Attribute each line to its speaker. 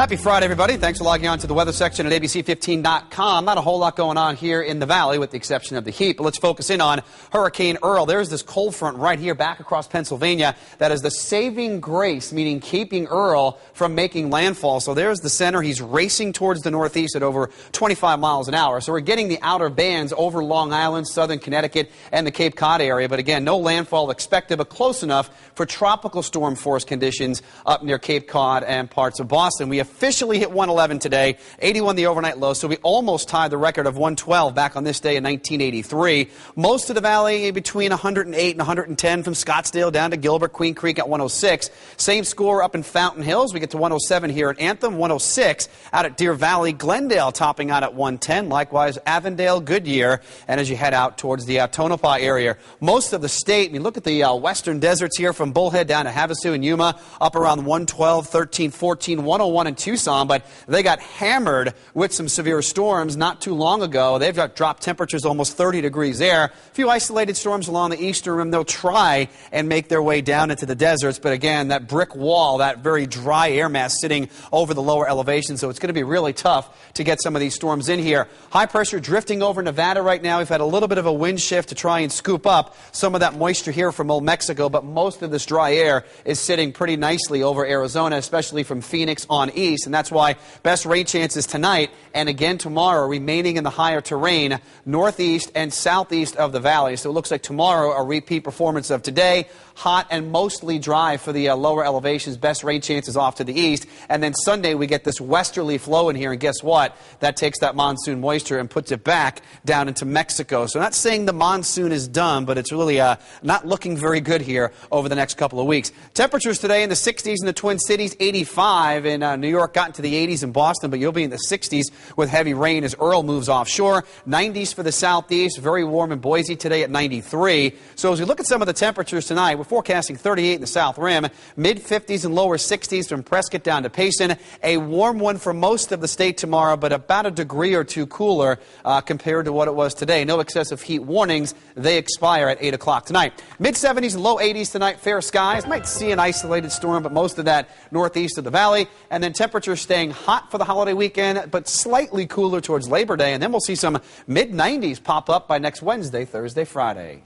Speaker 1: Happy Friday, everybody. Thanks for logging on to the weather section at abc15.com. Not a whole lot going on here in the valley with the exception of the heat, but let's focus in on Hurricane Earl. There's this cold front right here back across Pennsylvania that is the saving grace, meaning keeping Earl from making landfall. So there's the center. He's racing towards the northeast at over 25 miles an hour. So we're getting the outer bands over Long Island, southern Connecticut, and the Cape Cod area. But again, no landfall expected, but close enough for tropical storm force conditions up near Cape Cod and parts of Boston. We officially hit 111 today, 81 the overnight low, so we almost tied the record of 112 back on this day in 1983. Most of the valley between 108 and 110 from Scottsdale down to Gilbert, Queen Creek at 106. Same score up in Fountain Hills. We get to 107 here at Anthem, 106 out at Deer Valley. Glendale topping out at 110. Likewise, Avondale, Goodyear, and as you head out towards the Tonopah area. Most of the state, I mean, look at the western deserts here from Bullhead down to Havasu and Yuma, up around 112, 13, 14, 101 in Tucson, but they got hammered with some severe storms not too long ago. They've got dropped temperatures almost 30 degrees there. A few isolated storms along the eastern rim. They'll try and make their way down into the deserts, but again, that brick wall, that very dry air mass sitting over the lower elevation, so it's going to be really tough to get some of these storms in here. High pressure drifting over Nevada right now. We've had a little bit of a wind shift to try and scoop up some of that moisture here from Old Mexico, but most of this dry air is sitting pretty nicely over Arizona, especially from Phoenix on east, and that's why best rain chances tonight and again tomorrow remaining in the higher terrain northeast and southeast of the valley. So it looks like tomorrow a repeat performance of today. Hot and mostly dry for the lower elevations. Best rain chances off to the east. And then Sunday we get this westerly flow in here. And guess what? That takes that monsoon moisture and puts it back down into Mexico. So not saying the monsoon is done, but it's really not looking very good here over the next couple of weeks. Temperatures today in the 60s in the Twin Cities, 85 in New York, got into the 80s in Boston, but you'll be in the 60s with heavy rain as Earl moves offshore. 90s for the southeast. Very warm in Boise today at 93. So as we look at some of the temperatures tonight, we're forecasting 38 in the South Rim, mid-50s and lower 60s from Prescott down to Payson. A warm one for most of the state tomorrow, but about a degree or two cooler compared to what it was today. No excessive heat warnings. They expire at 8 o'clock tonight. Mid-70s and low 80s tonight. Fair skies. Might see an isolated storm, but most of that northeast of the valley. And then temperatures staying hot for the holiday weekend, but slightly cooler towards Labor Day. And then we'll see some mid-90s pop up by next Wednesday, Thursday, Friday.